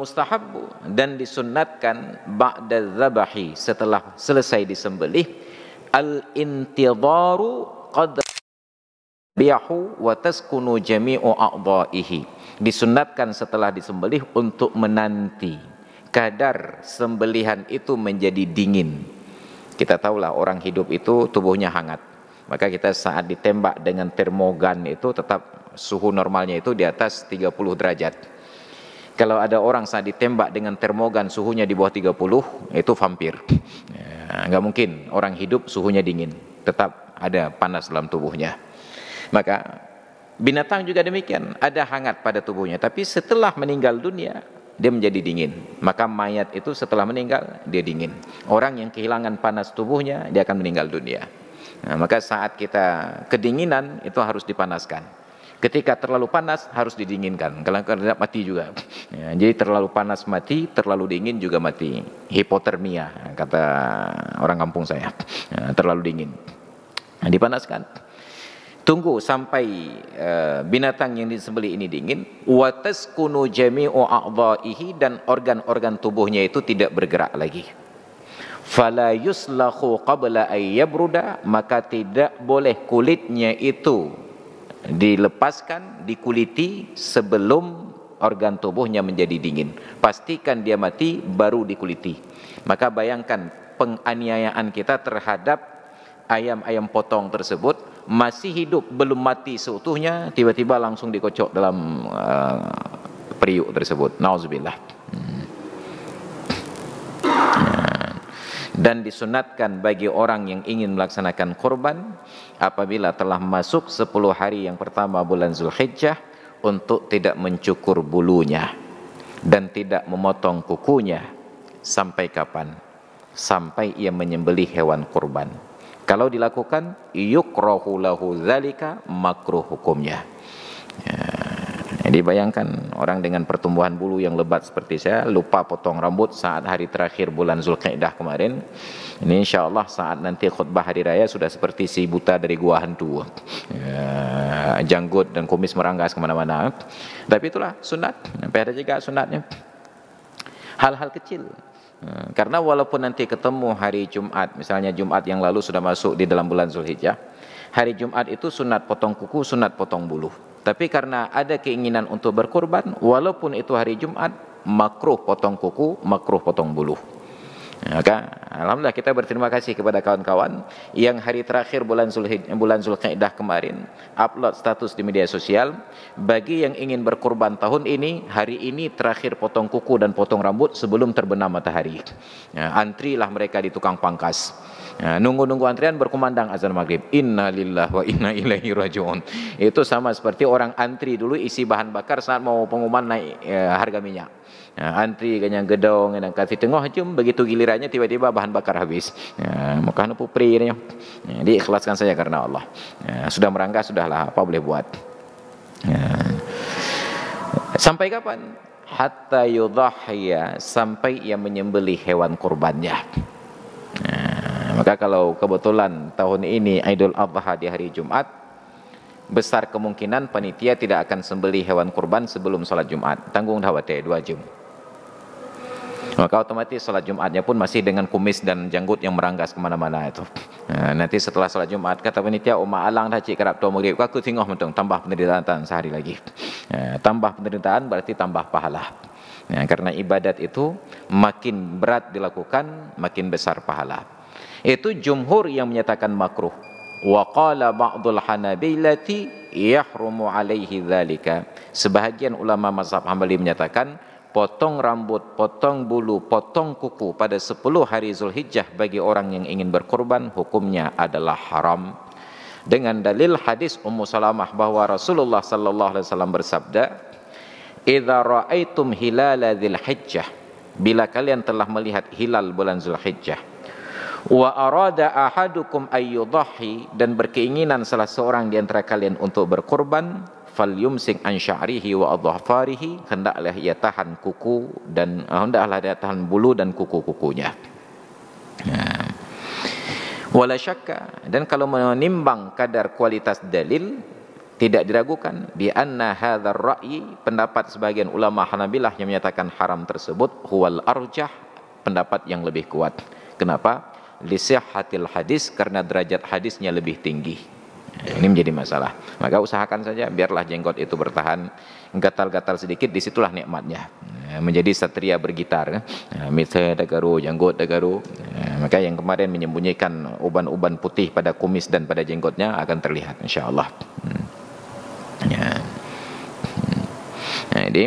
mustahabbu, dan disunnatkan ba'da dzabahi, setelah selesai disembelih, al-intidharu qad biyahu wa taskunu jami'u a'dha'ihi. Disunnatkan setelah disembelih untuk menanti kadar sembelihan itu menjadi dingin. Kita tahulah orang hidup itu tubuhnya hangat, maka kita saat ditembak dengan termogan itu tetap suhu normalnya itu di atas 30 derajat. Kalau ada orang saat ditembak dengan termogan suhunya di bawah 30, itu vampir. Nggak mungkin orang hidup suhunya dingin, tetap ada panas dalam tubuhnya. Maka binatang juga demikian, ada hangat pada tubuhnya, tapi setelah meninggal dunia dia menjadi dingin. Maka mayat itu setelah meninggal dia dingin. Orang yang kehilangan panas tubuhnya dia akan meninggal dunia. Nah, maka saat kita kedinginan itu harus dipanaskan. Ketika terlalu panas harus didinginkan. Kalau tidak mati juga. Ya, jadi terlalu panas mati, terlalu dingin juga mati. Hipotermia kata orang kampung saya. Ya, terlalu dingin. Nah, dipanaskan. Tunggu sampai binatang yang disembelih ini dingin. Wa taskunu jami'u a'dha'ihi, dan organ-organ tubuhnya itu tidak bergerak lagi. Fala yuslahu qabla ay yabruda, maka tidak boleh kulitnya itu dilepaskan, dikuliti sebelum organ tubuhnya menjadi dingin. Pastikan dia mati baru dikuliti. Maka bayangkan penganiayaan kita terhadap ayam-ayam potong tersebut, masih hidup belum mati seutuhnya, tiba-tiba langsung dikocok dalam periuk tersebut. Nauzubillah. Dan disunatkan bagi orang yang ingin melaksanakan kurban apabila telah masuk 10 hari yang pertama bulan Zulhijjah untuk tidak mencukur bulunya dan tidak memotong kukunya. Sampai kapan? Sampai ia menyembelih hewan kurban. Kalau dilakukan yukrahu lahu dzalika, makruh hukumnya. Jadi bayangkan orang dengan pertumbuhan bulu yang lebat seperti saya, lupa potong rambut saat hari terakhir bulan Zulqa'dah kemarin. Ini insyaallah saat nanti khutbah hari raya sudah seperti si buta dari gua hantu. Janggut dan kumis meranggas kemana-mana. Tapi itulah sunat. Sampai ada juga sunatnya. Hal-hal kecil. Karena walaupun nanti ketemu hari Jumat, misalnya Jumat yang lalu sudah masuk di dalam bulan Zulhijjah, hari Jumat itu sunat potong kuku, sunat potong bulu. Tapi karena ada keinginan untuk berkurban, walaupun itu hari Jumat, makruh potong kuku, makruh potong bulu. Maka alhamdulillah kita berterima kasih kepada kawan-kawan yang hari terakhir bulan Zulqa'dah kemarin upload status di media sosial. Bagi yang ingin berkurban tahun ini, hari ini terakhir potong kuku dan potong rambut sebelum terbenam matahari. Antrilah mereka di tukang pangkas. Nunggu-nunggu antrian berkumandang azan maghrib. Inna lillahi wa inna ilaihi raji'un. Itu sama seperti orang antri dulu isi bahan bakar saat mau pengumuman naik harga minyak. Antri kanyang gedong dan kasih tengah jum, begitu gilirannya tiba-tiba bahan bakar habis. Maka nu pupri ini. Diikhlaskan saja karena Allah. Sudah merangkak, sudahlah, apa boleh buat. Sampai kapan? Hatta yudhahya, sampai ia menyembelih hewan kurbannya. Maka kalau kebetulan tahun ini Idul Adha di hari Jumat, besar kemungkinan panitia tidak akan sembelih hewan kurban sebelum salat Jumat. Tanggung dawate 2 jam. Maka otomatis salat Jumatnya pun masih dengan kumis dan janggut yang meranggas kemana-mana itu. Nanti setelah salat Jumat kata panitia, "Uma alang dah cik kerap tu maghrib aku tengok mentong tambah penderitaan sehari lagi." Tambah penderitaan berarti tambah pahala. Karena ibadat itu makin berat dilakukan, makin besar pahala. Itu jumhur yang menyatakan makruh. Wa qala ba'dul hanabilati yahrumu alaihi dzalika. Sebahagian ulama mazhab Hambali menyatakan potong rambut, potong bulu, potong kuku pada 10 hari Zulhijjah bagi orang yang ingin berkorban hukumnya adalah haram. Dengan dalil hadis Ummu Salamah bahwa Rasulullah sallallahu alaihi wasallam bersabda, "Idza ra'aitum hilala Dzulhijjah," bila kalian telah melihat hilal bulan Zulhijjah, wa arada ahadukum ayyudhahi, dan berkeinginan salah seorang di antara kalian untuk berkorban, falyumsik an sya'rihi wa adhafarihi, hendaklah ia tahan kuku dan hendaklah dia tahan bulu dan kuku-kukunya. Wala syakka, dan kalau menimbang kadar kualitas dalil, tidak diragukan bi anna hadzal ra'yi, pendapat sebagian ulama Hanabilah yang menyatakan haram tersebut, huwal arjah, pendapat yang lebih kuat. Kenapa? Li sihhatil hadis, karena derajat hadisnya lebih tinggi. Ini menjadi masalah. Maka usahakan saja biarlah jenggot itu bertahan, gatal-gatal sedikit, disitulah nikmatnya. Menjadi satria bergitar, mithe dagaru, jenggot dagaru. Maka yang kemarin menyembunyikan uban-uban putih pada kumis dan pada jenggotnya akan terlihat insyaallah. Ya. Nah, jadi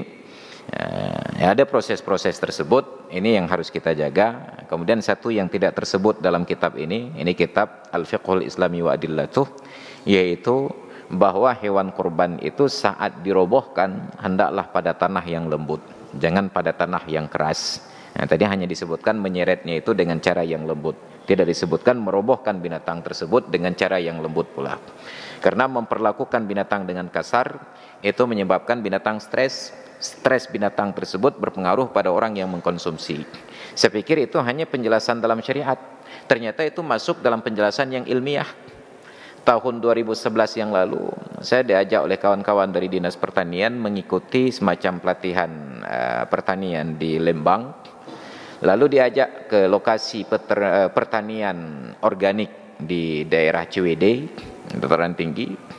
ada proses-proses tersebut, ini yang harus kita jaga. Kemudian satu yang tidak tersebut dalam kitab ini kitab Al-Fiqhul Islami wa Adillatuh, yaitu bahwa hewan kurban itu saat dirobohkan hendaklah pada tanah yang lembut, jangan pada tanah yang keras. Nah, tadi hanya disebutkan menyeretnya itu dengan cara yang lembut, tidak disebutkan merobohkan binatang tersebut dengan cara yang lembut pula. Karena memperlakukan binatang dengan kasar itu menyebabkan binatang stres binatang tersebut berpengaruh pada orang yang mengkonsumsi. Saya pikir itu hanya penjelasan dalam syariat, ternyata itu masuk dalam penjelasan yang ilmiah. Tahun 2011 yang lalu saya diajak oleh kawan-kawan dari Dinas Pertanian mengikuti semacam pelatihan pertanian di Lembang. Lalu diajak ke lokasi pertanian organik di daerah Ciwidey, dataran tinggi.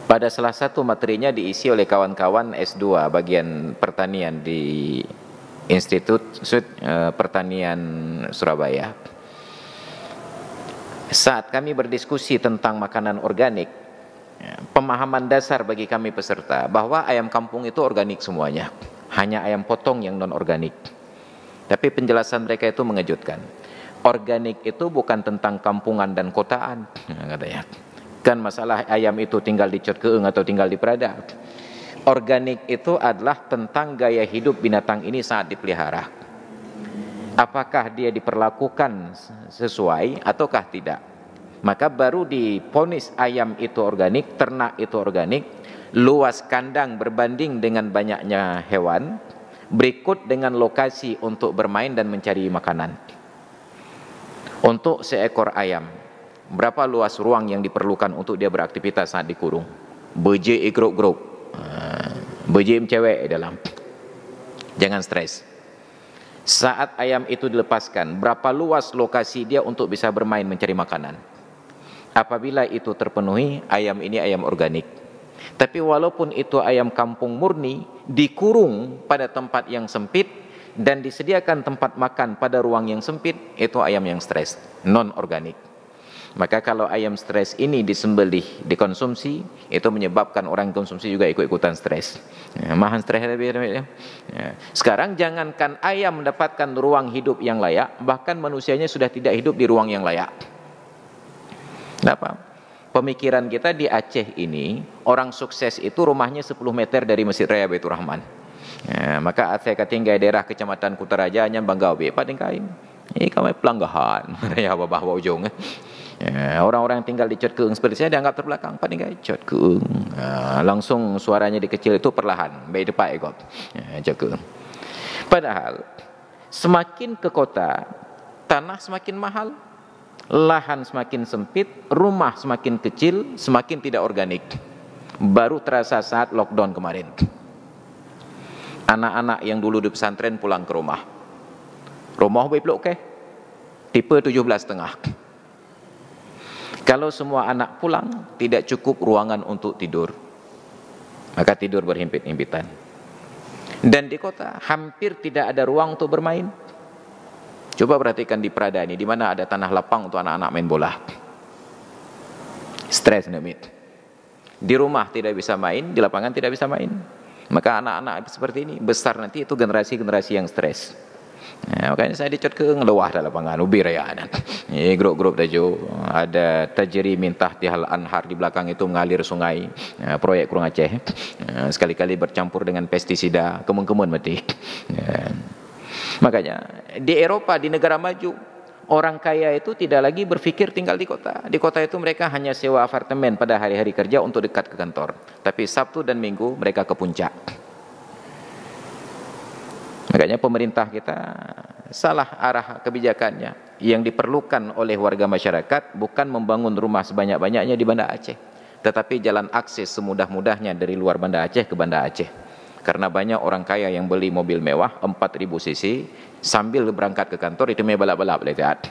Pada salah satu materinya diisi oleh kawan-kawan S2 bagian pertanian di Institut Pertanian Surabaya. Saat kami berdiskusi tentang makanan organik, pemahaman dasar bagi kami peserta bahwa ayam kampung itu organik semuanya, hanya ayam potong yang non organik. Tapi penjelasan mereka itu mengejutkan. Organik itu bukan tentang kampungan dan kotaan, katanya. Kan masalah ayam itu tinggal di Cotkeeng atau tinggal di Prada. Organik itu adalah tentang gaya hidup binatang ini saat dipelihara. Apakah dia diperlakukan sesuai ataukah tidak? Maka baru diponis ayam itu organik, ternak itu organik, luas kandang berbanding dengan banyaknya hewan, berikut dengan lokasi untuk bermain dan mencari makanan. Untuk seekor ayam, berapa luas ruang yang diperlukan untuk dia beraktivitas saat dikurung? Beje grup-grup, beje cewek dalam. Jangan stres. Saat ayam itu dilepaskan, berapa luas lokasi dia untuk bisa bermain mencari makanan? Apabila itu terpenuhi, ayam ini ayam organik. Tapi walaupun itu ayam kampung murni, dikurung pada tempat yang sempit dan disediakan tempat makan pada ruang yang sempit, itu ayam yang stres, non organik. Maka kalau ayam stres ini disembelih, dikonsumsi, itu menyebabkan orang konsumsi juga ikut-ikutan stres. Mahan stres lebih. Sekarang jangankan ayam mendapatkan ruang hidup yang layak, bahkan manusianya sudah tidak hidup di ruang yang layak. Kenapa? Pemikiran kita di Aceh ini, orang sukses itu rumahnya 10 meter dari Masjid Raya Baitur Rahman. Maka Aceh ketinggai daerah Kecamatan Kutaraja hanya bangga be pading kain. Ini kami pelanggahan, raya babah ujung. Orang-orang yang tinggal di Cotkeeng seperti saya dianggap terbelakang. Pading kain Cotkeeng. Langsung suaranya dikecil itu perlahan. Baik depan ekot. Cotkeeng. Padahal semakin ke kota, tanah semakin mahal, lahan semakin sempit, rumah semakin kecil, semakin tidak organik. Baru terasa saat lockdown kemarin. Anak-anak yang dulu di pesantren pulang ke rumah. Rumah blok ke? Tipe 17,5. Kalau semua anak pulang, tidak cukup ruangan untuk tidur. Maka tidur berhimpit-himpitan. Dan di kota hampir tidak ada ruang untuk bermain. Coba perhatikan di Prada ini, di mana ada tanah lapang untuk anak-anak main bola. Stres nemit. Di rumah tidak bisa main, di lapangan tidak bisa main. Maka anak-anak seperti ini besar nanti itu generasi-generasi yang stres. Makanya saya dicot ke ngelewah dalam lapangan ubi rayaan. Grup-grup dajo ada tajri mintah tihal anhar di belakang itu mengalir sungai. Proyek Kurung Aceh. Sekali-kali bercampur dengan pestisida, kemun-kemun mati. Makanya di Eropa, di negara maju, orang kaya itu tidak lagi berpikir tinggal di kota. Di kota itu mereka hanya sewa apartemen pada hari-hari kerja untuk dekat ke kantor. Tapi Sabtu dan Minggu mereka ke puncak. Makanya pemerintah kita salah arah kebijakannya. Yang diperlukan oleh warga masyarakat bukan membangun rumah sebanyak-banyaknya di Banda Aceh. tetapi jalan akses semudah-mudahnya dari luar Banda Aceh ke Banda Aceh. Karena banyak orang kaya yang beli mobil mewah 4000 cc sambil berangkat ke kantor itu balap-balap lihat.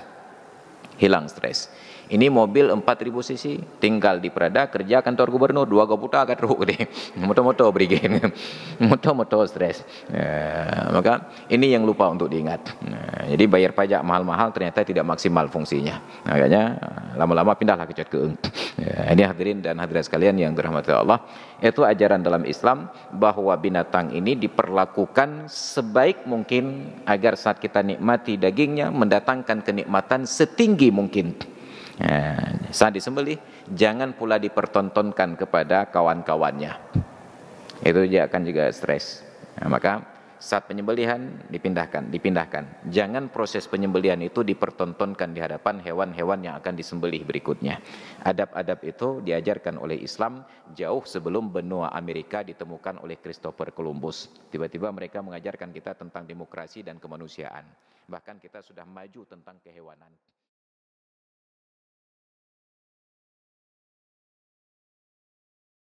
Hilang stres. Ini mobil 4000 cc tinggal di Prada kerja kantor gubernur 2 gaputa kat ruk deh. Moto-moto berigen. Moto-moto stres. Maka ini yang lupa untuk diingat. Jadi bayar pajak mahal-mahal ternyata tidak maksimal fungsinya. Makanya lama-lama pindahlah ke Keung. Ini hadirin dan hadirat sekalian yang dirahmati Allah, itu ajaran dalam Islam bahwa binatang ini diperlakukan sebaik mungkin agar saat kita nikmati dagingnya mendatangkan kenikmatan setinggi mungkin. Saat disembelih jangan pula dipertontonkan kepada kawan-kawannya, itu dia akan juga stres. Maka saat penyembelihan dipindahkan. Jangan proses penyembelihan itu dipertontonkan di hadapan hewan-hewan yang akan disembelih berikutnya. Adab-adab itu diajarkan oleh Islam jauh sebelum benua Amerika ditemukan oleh Christopher Columbus. Tiba-tiba mereka mengajarkan kita tentang demokrasi dan kemanusiaan. Bahkan kita sudah maju tentang kehewanan.